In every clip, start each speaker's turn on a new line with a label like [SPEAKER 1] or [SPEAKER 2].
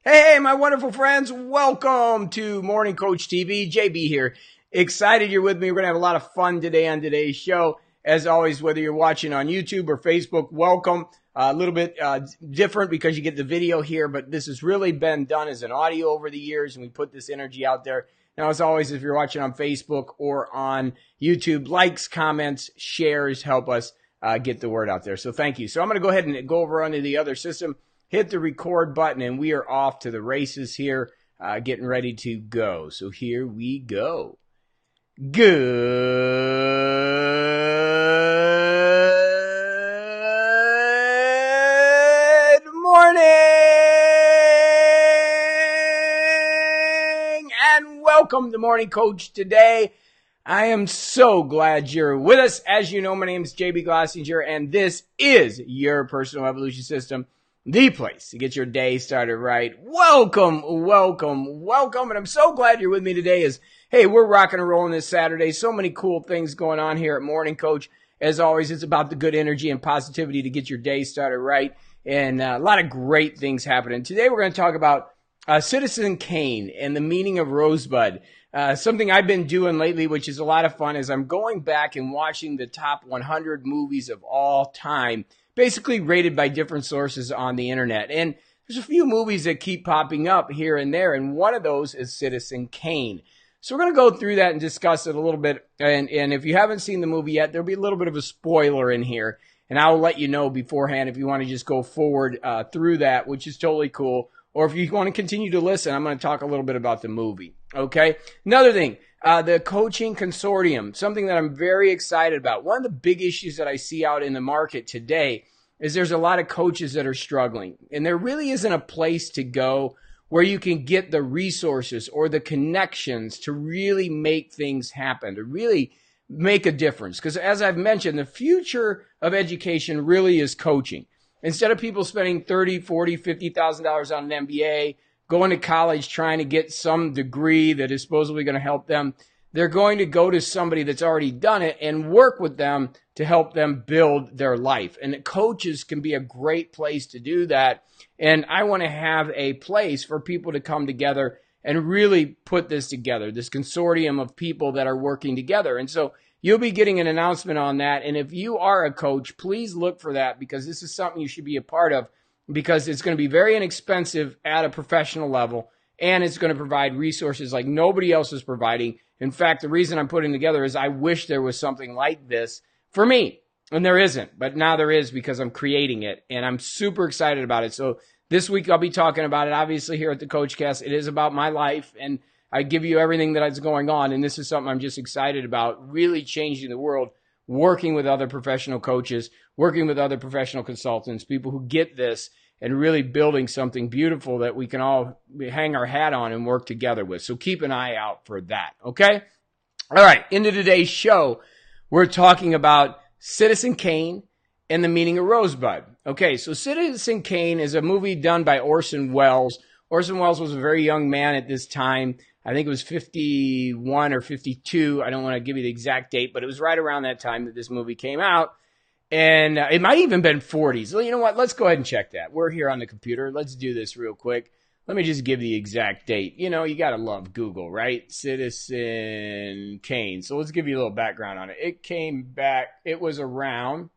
[SPEAKER 1] Hey, my wonderful friends. Welcome to Morning Coach TV. JB here. Excited you're with me. We're going to have a lot of fun today on today's show. As always, whether you're watching on YouTube or Facebook, welcome. A little bit different because you get the video here, but this has really been done as an audio over the years, and we put this energy out there. Now, as always, if you're watching on Facebook or on YouTube, likes, comments, shares help us get the word out there. So thank you. So I'm going to go ahead and go over onto the other system. Hit the record button, and we are off to the races here, getting ready to go. So here we go. Good morning, and welcome to Morning Coach today. I am so glad you're with us. As you know, my name is JB Glossinger, and this is your personal evolution system. The place to get your day started right. Welcome, welcome, welcome. And I'm so glad you're with me today hey, we're rocking and rolling this Saturday. So many cool things going on here at Morning Coach. As always, it's about the good energy and positivity to get your day started right. And a lot of great things happening. Today we're going to talk about Citizen Kane and the meaning of Rosebud. Something I've been doing lately, which is a lot of fun, is I'm going back and watching the top 100 movies of all time, basically rated by different sources on the internet. And there's a few movies that keep popping up here and there, and one of those is Citizen Kane. So we're going to go through that and discuss it a little bit. And if you haven't seen the movie yet, there'll be a little bit of a spoiler in here. And I'll let you know beforehand if you want to just go forward through that, which is totally cool. Or if you want to continue to listen, I'm going to talk a little bit about the movie. Okay? Another thing, the coaching consortium, something that I'm very excited about. One of the big issues that I see out in the market today is there's a lot of coaches that are struggling. And there really isn't a place to go where you can get the resources or the connections to really make things happen, to really make a difference. Because as I've mentioned, the future of education really is coaching. Instead of people spending $30,000, $40,000, $50,000 on an MBA, going to college trying to get some degree that is supposedly going to help them, they're going to go to somebody that's already done it and work with them to help them build their life. And coaches can be a great place to do that. And I want to have a place for people to come together and really put this together, this consortium of people that are working together. And so you'll be getting an announcement on that. And if you are a coach, please look for that, because this is something you should be a part of, because it's going to be very inexpensive at a professional level, and it's going to provide resources like nobody else is providing. In fact, the reason I'm putting together is I wish there was something like this for me, and there isn't. But now there is, because I'm creating it, and I'm super excited about it. So this week I'll be talking about it. Obviously, here at the CoachCast, it is about my life, and I give you everything that is going on, and this is something I'm just excited about, really changing the world, working with other professional coaches, working with other professional consultants, people who get this, and really building something beautiful that we can all hang our hat on and work together with. So keep an eye out for that, okay? All right, into today's show, we're talking about Citizen Kane and the meaning of Rosebud. Okay, so Citizen Kane is a movie done by Orsen Wells. Orsen Wells was a very young man at this time. I think it was 51 or 52. I don't want to give you the exact date, but it was right around that time that this movie came out. And it might even been 40s. Well, you know what? Let's go ahead and check that. We're here on the computer. Let's do this real quick. Let me just give the exact date. You know, you got to love Google, right? Citizen Kane. So let's give you a little background on it. It came back. It was around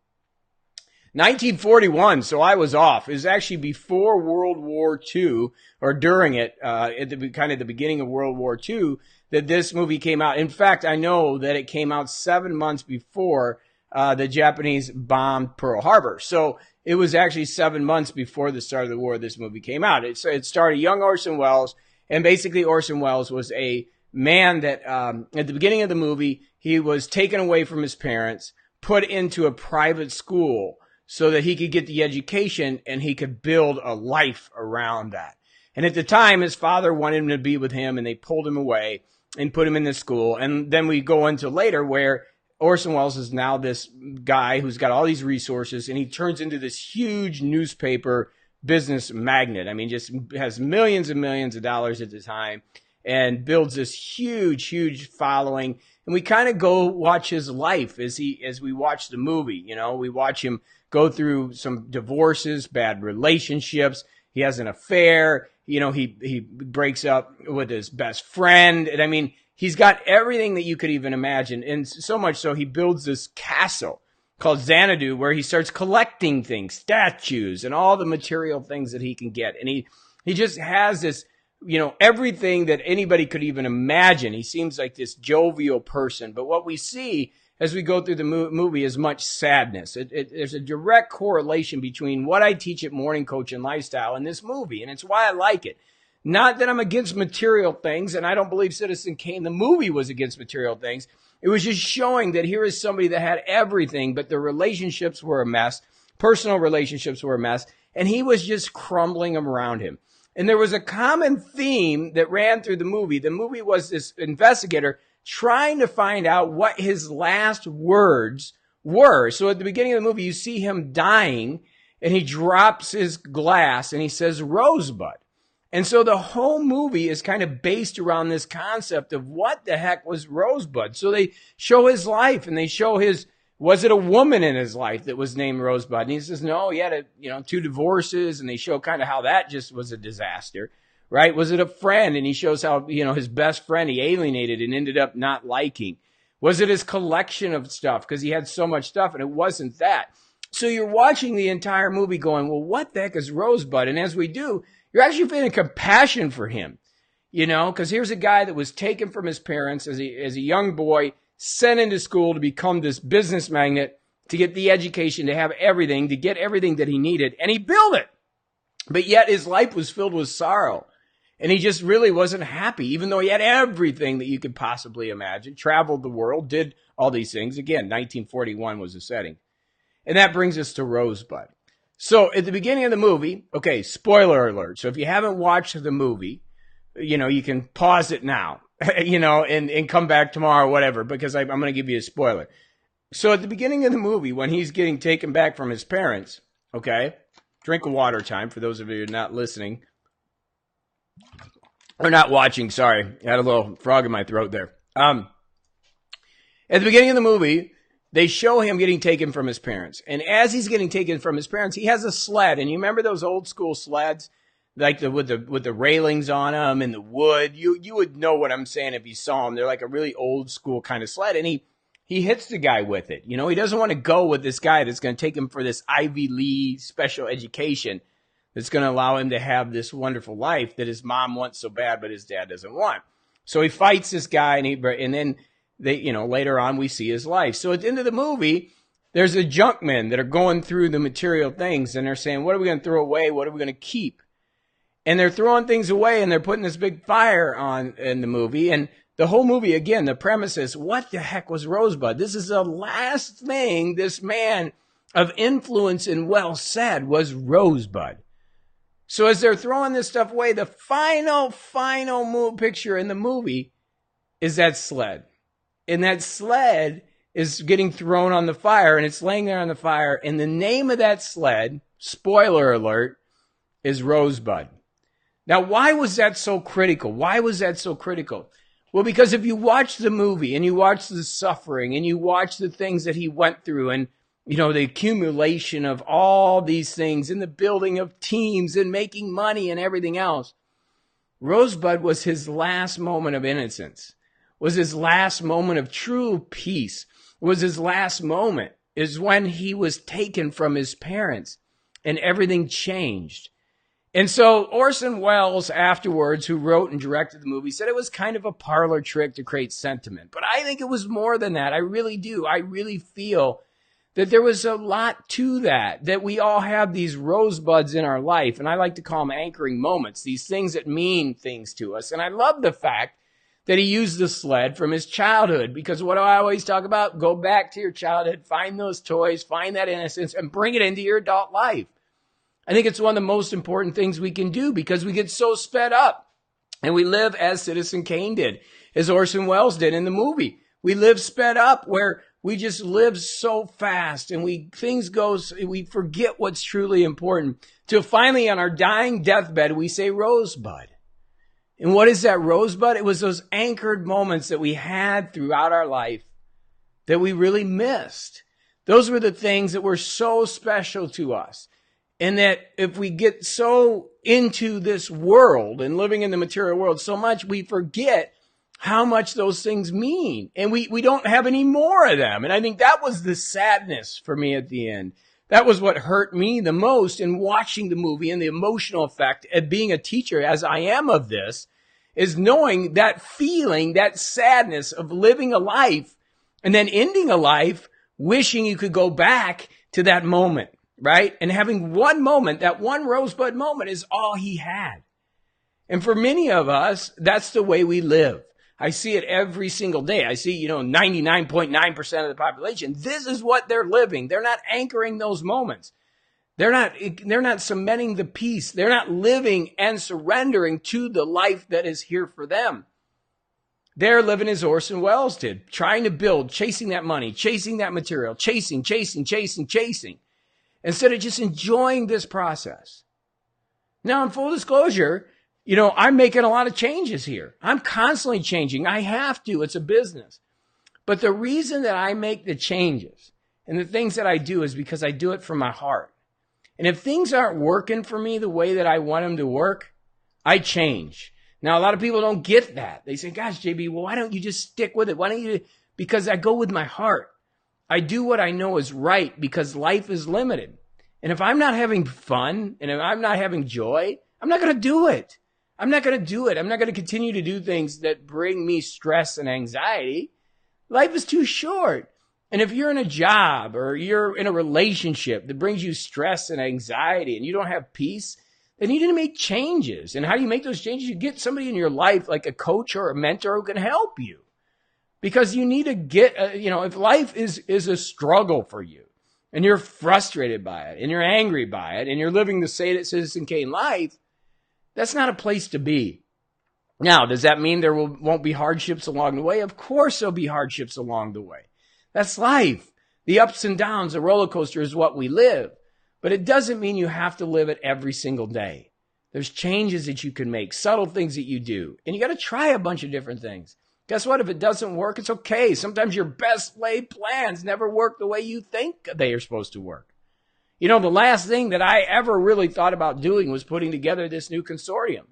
[SPEAKER 1] 1941, so I was off. It was actually before World War II, or during it, at the kind of the beginning of World War II, that this movie came out. In fact, I know that it came out 7 months before the Japanese bombed Pearl Harbor. So it was actually 7 months before the start of the war this movie came out. It starred young Orson Welles, and basically Orson Welles was a man that at the beginning of the movie, he was taken away from his parents, put into a private school so that he could get the education and he could build a life around that. And at the time, his father wanted him to be with him, and they pulled him away and put him in this school. And then we go into later where Orson Welles is now this guy who's got all these resources, and he turns into this huge newspaper business magnate. I mean, just has millions and millions of dollars at the time, and builds this huge, huge following. And we kind of go watch his life as we watch the movie. You know, we watch him go through some divorces, bad relationships. He has an affair. he breaks up with his best friend. And I mean, he's got everything that you could even imagine. And so much so he builds this castle called Xanadu where he starts collecting things, statues, and all the material things that he can get. And he just has this, everything that anybody could even imagine. He seems like this jovial person. But what we see as we go through the movie is much sadness. There's a direct correlation between what I teach at Morning Coach and Lifestyle and this movie, and it's why I like it. Not that I'm against material things, and I don't believe Citizen Kane, the movie, was against material things. It was just showing that here is somebody that had everything, but the relationships were a mess. Personal relationships were a mess, and he was just crumbling them around him. And there was a common theme that ran through the movie. The movie was this investigator trying to find out what his last words were. So at the beginning of the movie, you see him dying, and he drops his glass, and he says, Rosebud. And so the whole movie is kind of based around this concept of what the heck was Rosebud. So they show his life, and they show was it a woman in his life that was named Rosebud? And he says, no, he had 2 divorces, and they show kind of how that just was a disaster. Right? Was it a friend? And he shows how, his best friend he alienated and ended up not liking. Was it his collection of stuff? Because he had so much stuff, and it wasn't that. So you're watching the entire movie going, well, what the heck is Rosebud? And as we do, you're actually feeling compassion for him, because here's a guy that was taken from his parents as a young boy, sent into school to become this business magnate, to get the education, to have everything, to get everything that he needed, and he built it. But yet his life was filled with sorrow. And he just really wasn't happy, even though he had everything that you could possibly imagine, traveled the world, did all these things. Again, 1941 was the setting. And that brings us to Rosebud. So at the beginning of the movie, okay, spoiler alert. So if you haven't watched the movie, you can pause it now, and come back tomorrow or whatever, because I'm going to give you a spoiler. So at the beginning of the movie, when he's getting taken back from his parents, okay, drink of water time for those of you who are not listening. Or not watching, sorry. I had a little frog in my throat there. At the beginning of the movie, they show him getting taken from his parents. And as he's getting taken from his parents, he has a sled. And you remember those old school sleds? Like with the railings on them and the wood? You would know what I'm saying if you saw them. They're like a really old school kind of sled. And he hits the guy with it. He doesn't want to go with this guy that's going to take him for this Ivy League special education that's going to allow him to have this wonderful life that his mom wants so bad, but his dad doesn't want. So he fights this guy, and then later on we see his life. So at the end of the movie, there's the junkmen that are going through the material things, and they're saying, what are we going to throw away? What are we going to keep? And they're throwing things away, and they're putting this big fire on in the movie. And the whole movie, again, the premise is, what the heck was Rosebud? This is the last thing this man of influence and wealth said was Rosebud. So as they're throwing this stuff away, the final picture in the movie is that sled. And that sled is getting thrown on the fire, and it's laying there on the fire. And the name of that sled, spoiler alert, is Rosebud. Now, why was that so critical? Why was that so critical? Well, because if you watch the movie and you watch the suffering and you watch the things that he went through and the accumulation of all these things and the building of teams and making money and everything else. Rosebud was his last moment of innocence, was his last moment of true peace, was his last moment is when he was taken from his parents and everything changed. And so Orsen Wells afterwards, who wrote and directed the movie, said it was kind of a parlor trick to create sentiment. But I think it was more than that. I really do. I really feel that there was a lot to that we all have these rosebuds in our life. And I like to call them anchoring moments, these things that mean things to us. And I love the fact that he used the sled from his childhood, because what do I always talk about? Go back to your childhood, find those toys, find that innocence, and bring it into your adult life. I think it's one of the most important things we can do, because we get so sped up and we live as Citizen Kane did, as Orson Welles did in the movie. We live sped up where we just live so fast and we forget what's truly important, till finally on our dying deathbed, we say Rosebud. And what is that Rosebud? It was those anchored moments that we had throughout our life that we really missed. Those were the things that were so special to us. And that if we get so into this world and living in the material world so much, we forget how much those things mean. And we don't have any more of them. And I think that was the sadness for me at the end. That was what hurt me the most in watching the movie, and the emotional effect of being a teacher, as I am of this, is knowing that feeling, that sadness of living a life and then ending a life, wishing you could go back to that moment, right? And having one moment, that one Rosebud moment, is all he had. And for many of us, that's the way we live. I see it every single day. I see, 99.9% of the population. This is what they're living. They're not anchoring those moments. They're not cementing the peace. They're not living and surrendering to the life that is here for them. They're living as Orsen Wells did, trying to build, chasing that money, chasing that material, chasing, instead of just enjoying this process. Now, in full disclosure, I'm making a lot of changes here. I'm constantly changing. I have to. It's a business. But the reason that I make the changes and the things that I do is because I do it from my heart. And if things aren't working for me the way that I want them to work, I change. Now, a lot of people don't get that. They say, gosh, JB, well, why don't you just stick with it? Why don't you? Because I go with my heart. I do what I know is right because life is limited. And if I'm not having fun and if I'm not having joy, I'm not going to do it. I'm not going to do it. I'm not going to continue to do things that bring me stress and anxiety. Life is too short. And if you're in a job or you're in a relationship that brings you stress and anxiety and you don't have peace, then you need to make changes. And how do you make those changes? You get somebody in your life like a coach or a mentor who can help you. Because you need to get, if life is a struggle for you and you're frustrated by it and you're angry by it and you're living the Citizen Kane life, that's not a place to be. Now, does that mean there won't be hardships along the way? Of course there'll be hardships along the way. That's life. The ups and downs, the roller coaster is what we live. But it doesn't mean you have to live it every single day. There's changes that you can make, subtle things that you do. And you got to try a bunch of different things. Guess what? If it doesn't work, it's okay. Sometimes your best laid plans never work the way you think they are supposed to work. The last thing that I ever really thought about doing was putting together this new consortium.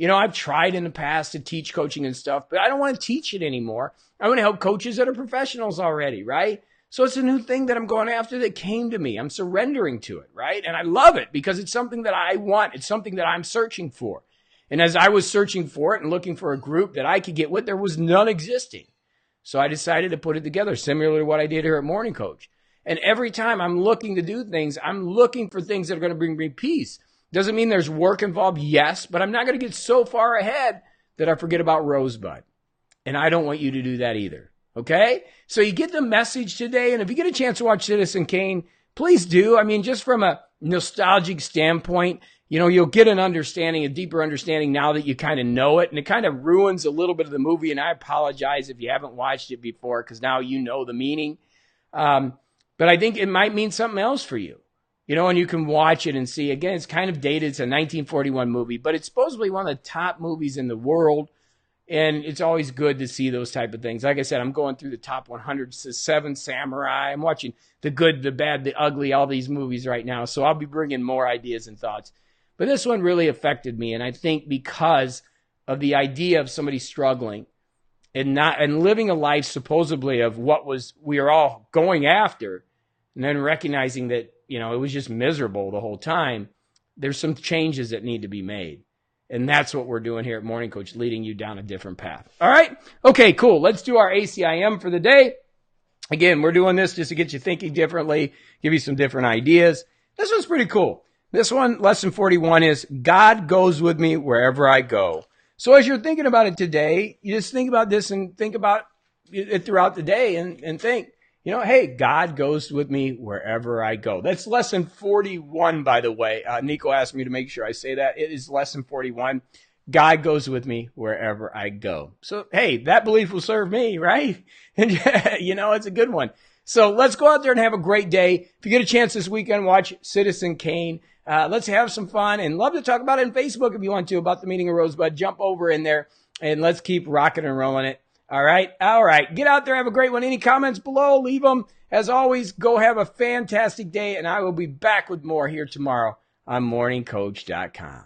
[SPEAKER 1] I've tried in the past to teach coaching and stuff, but I don't want to teach it anymore. I want to help coaches that are professionals already, right? So it's a new thing that I'm going after that came to me. I'm surrendering to it, right? And I love it because it's something that I want. It's something that I'm searching for. And as I was searching for it and looking for a group that I could get with, there was none existing. So I decided to put it together, similar to what I did here at MorningCoach. And every time I'm looking to do things, I'm looking for things that are going to bring me peace. Doesn't mean there's work involved, yes, but I'm not going to get so far ahead that I forget about Rosebud. And I don't want you to do that either, okay? So you get the message today, and if you get a chance to watch Citizen Kane, please do. I mean, just from a nostalgic standpoint, you'll get an understanding, a deeper understanding now that you kind of know it, and it kind of ruins a little bit of the movie, and I apologize if you haven't watched it before because now you know the meaning. But I think it might mean something else for you. And you can watch it and see. Again, it's kind of dated. It's a 1941 movie, but it's supposedly one of the top movies in the world. And it's always good to see those type of things. Like I said, I'm going through the top 100, Seven Samurai. I'm watching The Good, the Bad, the Ugly, all these movies right now. So I'll be bringing more ideas and thoughts. But this one really affected me. And I think because of the idea of somebody struggling and living a life supposedly of what we are all going after, and then recognizing that, it was just miserable the whole time, there's some changes that need to be made. And that's what we're doing here at MorningCoach, leading you down a different path. All right? Okay, cool. Let's do our ACIM for the day. Again, we're doing this just to get you thinking differently, give you some different ideas. This one's pretty cool. This one, lesson 41, is God goes with me wherever I go. So as you're thinking about it today, you just think about this and think about it throughout the day and think, hey, God goes with me wherever I go. That's lesson 41, by the way. Nico asked me to make sure I say that. It is lesson 41. God goes with me wherever I go. So, hey, that belief will serve me, right? And, it's a good one. So let's go out there and have a great day. If you get a chance this weekend, watch Citizen Kane. Let's have some fun, and love to talk about it on Facebook if you want to, about the meaning of Rosebud. Jump over in there, and let's keep rocking and rolling it. All right. Get out there. Have a great one. Any comments below, leave them. As always, go have a fantastic day, and I will be back with more here tomorrow on MorningCoach.com.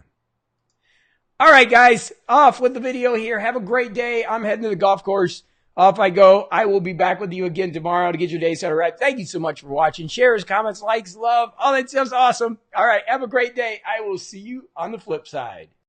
[SPEAKER 1] All right, guys, off with the video here. Have a great day. I'm heading to the golf course. Off I go. I will be back with you again tomorrow to get your day started right. Thank you so much for watching. Shares, comments, likes, love, all that stuff's awesome. All right, have a great day. I will see you on the flip side.